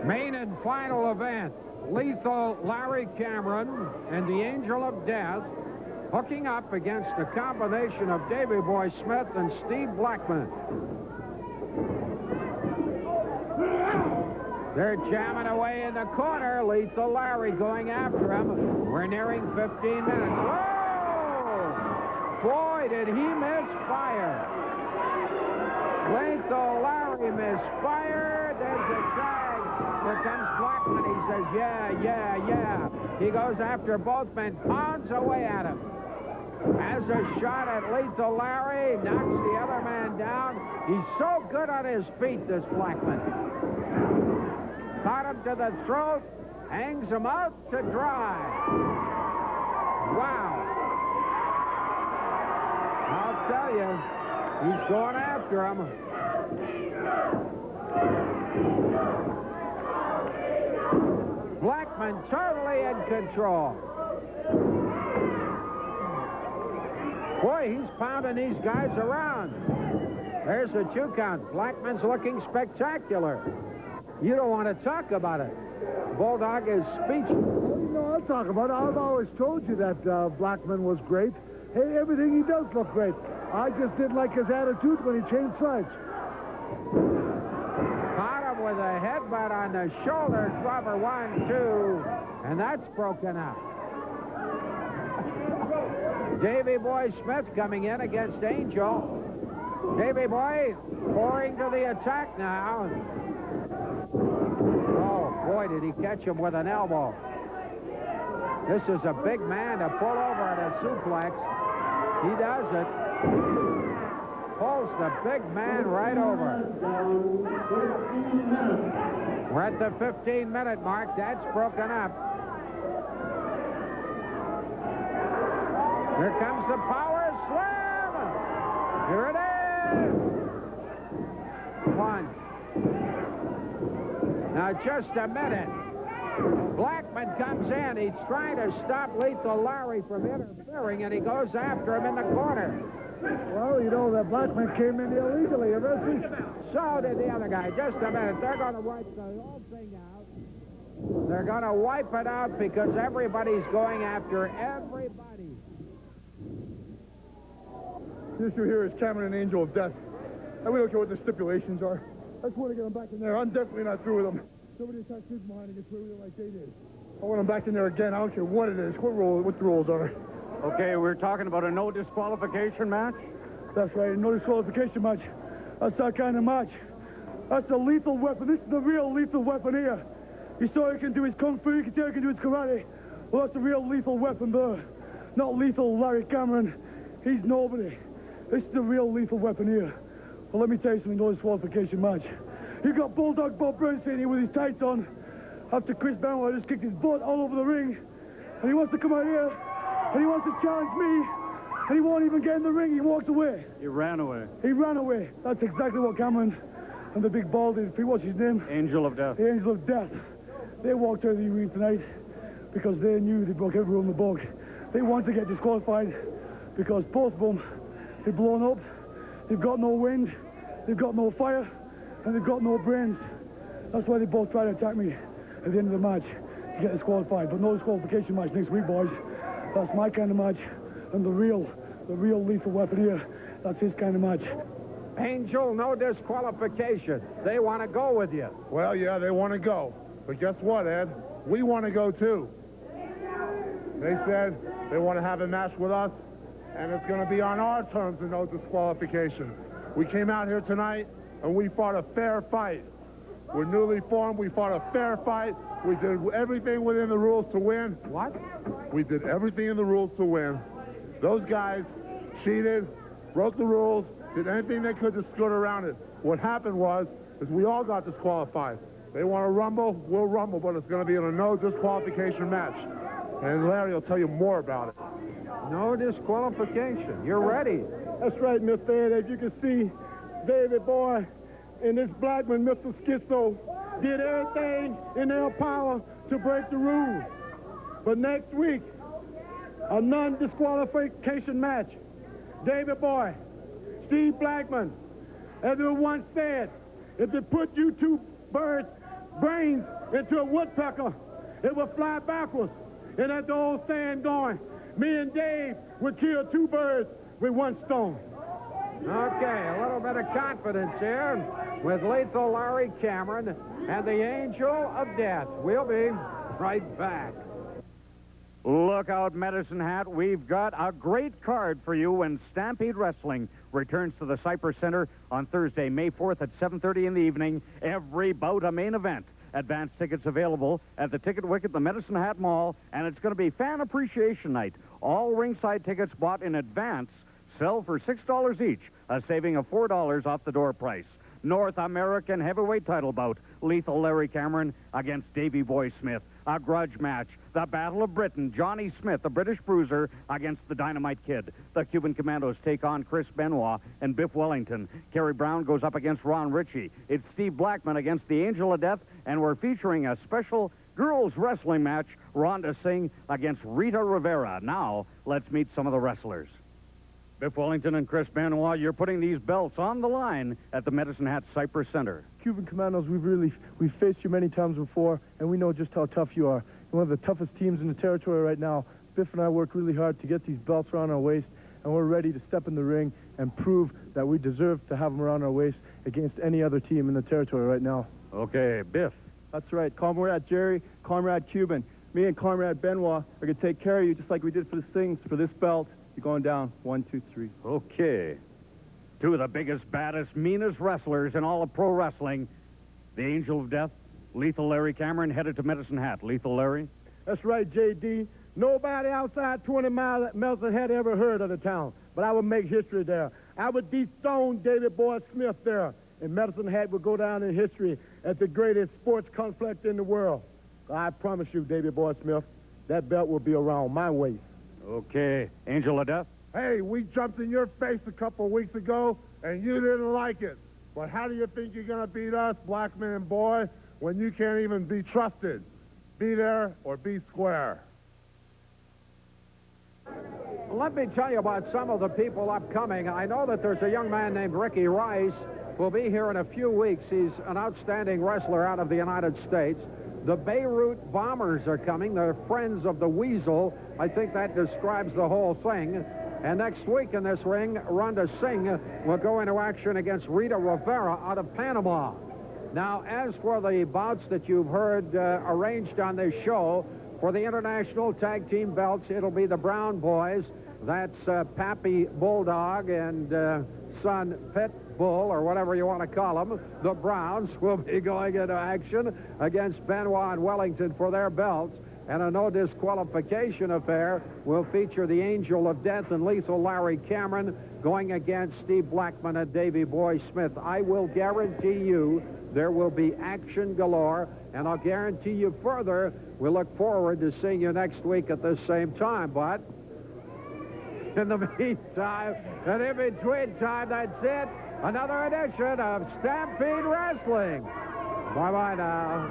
Main and final event. Lethal Larry Cameron and the Angel of Death hooking up against a combination of Davey Boy Smith and Steve Blackman. They're jamming away in the corner. Lethal Larry going after him. We're nearing 15 minutes. Whoa! Boy, did he miss fire. Lethal Larry misfired. There's a tag. Here comes Blackman. He says, yeah. He goes after both men, pounds away at him. Has a shot at Lethal Larry, knocks the other man down. He's so good on his feet, this Blackman. Caught him to the throat, hangs him out to dry. Wow. I'll tell you, he's going after him. Blackman totally in control. Boy, he's pounding these guys around. There's a 2 count. Blackman's looking spectacular. You don't want to talk about it. Bulldog is speechless. No, I'll talk about it. I've always told you that Blackman was great. Hey, everything he does look great. I just didn't like his attitude when he changed sides. Caught him with a headbutt on the shoulder. Rubber 1, 2, and that's broken up. Davey Boy Smith coming in against Angel. Davey Boy pouring to the attack now. Oh, boy, did he catch him with an elbow. This is a big man to pull over at a suplex. He does it. Pulls the big man right over. We're at the 15-minute mark. That's broken up. Here comes the power slam. Here it is. 1. Now, just a minute. Blackman comes in. He's trying to stop Lethal Larry from interfering, and he goes after him in the corner. Well, you know, that Blackman came in illegally. So did the other guy. Just a minute. They're going to wipe the whole thing out. They're going to wipe it out because everybody's going after everybody. The issue here is Cameron and Angel of Death. And we don't care what the stipulations are. I just want to get them back in there. I'm definitely not through with them. Nobody attacks his behind and gets away with it like they did. I want them back in there again. I don't care what it is, what the rules are. Okay, we're talking about a no disqualification match? That's right, a no disqualification match. That's that kind of match. That's a lethal weapon. This is the real lethal weapon here. You saw he can do his kung fu, you can tell he can do his karate. Well, that's a real lethal weapon there. Not lethal Larry Cameron. He's nobody. This is the real lethal weapon here. Well, let me tell you something, no disqualification match. You got Bulldog Bob Burns sitting here with his tights on. After Chris Benoit just kicked his butt all over the ring. And he wants to come out here, and he wants to challenge me, and he won't even get in the ring. He walks away. He ran away. He ran away. That's exactly what Cameron and the big bald did. What's his name? Angel of Death. The Angel of Death. They walked out of the arena tonight because they knew they broke every rule in the book. They wanted to get disqualified because both of them, they've blown up, they've got no wind, they've got no fire, and they've got no brains. That's why they both tried to attack me at the end of the match to get disqualified. But no disqualification match next week, boys. That's my kind of match. And the real lethal weapon here, that's his kind of match. Angel, no disqualification. They want to go with you. Well, yeah, they want to go. But guess what, Ed? We want to go, too. They said they want to have a match with us, and it's going to be on our terms and no disqualification. We came out here tonight, and we fought a fair fight. We're newly formed. We fought a fair fight. We did everything within the rules to win. What? We did everything in the rules to win. Those guys cheated, broke the rules, did anything they could to skirt around it. What happened was we all got disqualified. They want to rumble, we'll rumble, but it's going to be in a no disqualification match. And Larry will tell you more about it. No disqualification. You're ready. That's right, Mr. Ed. As you can see, Davey Boy and this Blackman, Mr. Schizo, did everything in their power to break the rules. But next week, a non-disqualification match. Davey Boy, Steve Blackman, as it once said, if they put you two birds brains into a woodpecker, it would fly backwards. And that's the old saying going. Me and Dave would kill 2 birds with 1 stone. Okay, a little bit of confidence here with Lethal Larry Cameron and the Angel of Death. We'll be right back. Look out, Medicine Hat. We've got a great card for you when Stampede Wrestling returns to the Cypress Center on Thursday, May 4th at 7:30 in the evening. Every bout a main event. Advance tickets available at the Ticket Wicket, the Medicine Hat Mall, and it's going to be Fan Appreciation Night. All ringside tickets bought in advance sell for $6 each, a saving of $4 off the door price. North American heavyweight title bout, Lethal Larry Cameron against Davey Boy Smith. A grudge match, the Battle of Britain, Johnny Smith, the British Bruiser, against the Dynamite Kid. The Cuban Commandos take on Chris Benoit and Biff Wellington. Kerry Brown goes up against Ron Ritchie. It's Steve Blackman against the Angel of Death, and we're featuring a special girls wrestling match, Rhonda Singh against Rita Rivera. Now, let's meet some of the wrestlers. Biff Wellington and Chris Benoit, you're putting these belts on the line at the Medicine Hat Cypress Center. Cuban Commandos, we've faced you many times before, and we know just how tough you are. You're one of the toughest teams in the territory right now. Biff and I worked really hard to get these belts around our waist, and we're ready to step in the ring and prove that we deserve to have them around our waist against any other team in the territory right now. Okay, Biff. That's right. Comrade Jerry, Comrade Cuban. Me and Comrade Benoit are going to take care of you just like we did for this belt. You're going down. 1, 2, 3. Okay. 2 of the biggest, baddest, meanest wrestlers in all of pro wrestling. The Angel of Death, Lethal Larry Cameron, headed to Medicine Hat. Lethal Larry? That's right, J.D. Nobody outside 20 miles had ever heard of the town, but I would make history there. I would dethrone David Boy Smith there, and Medicine Hat would go down in history as the greatest sports conflict in the world. I promise you, David Boy Smith, that belt will be around my waist. Okay. Angel of Death? Hey, we jumped in your face a couple of weeks ago, and you didn't like it. But how do you think you're going to beat us, Blackman Boy, when you can't even be trusted? Be there or be square. Let me tell you about some of the people upcoming. I know that there's a young man named Ricky Rice who will be here in a few weeks. He's an outstanding wrestler out of the United States. The Beirut Bombers are coming. They're friends of the Weasel. I think that describes the whole thing. And next week in this ring, Rhonda Singh will go into action against Rita Rivera out of Panama. Now, as for the bouts that you've heard arranged on this show, for the international tag team belts, it'll be the Brown Boys. That's Pappy Bulldog and son Pit Bull, or whatever you want to call them. The Browns will be going into action against Benoit and Wellington for their belts. And a no disqualification affair will feature the Angel of Death and Lethal Larry Cameron going against Steve Blackman and Davey Boy Smith. I will guarantee you there will be action galore, and I'll guarantee you further, we'll look forward to seeing you next week at this same time. But in the meantime, and in between time, that's it. Another edition of Stampede Wrestling. Bye-bye now.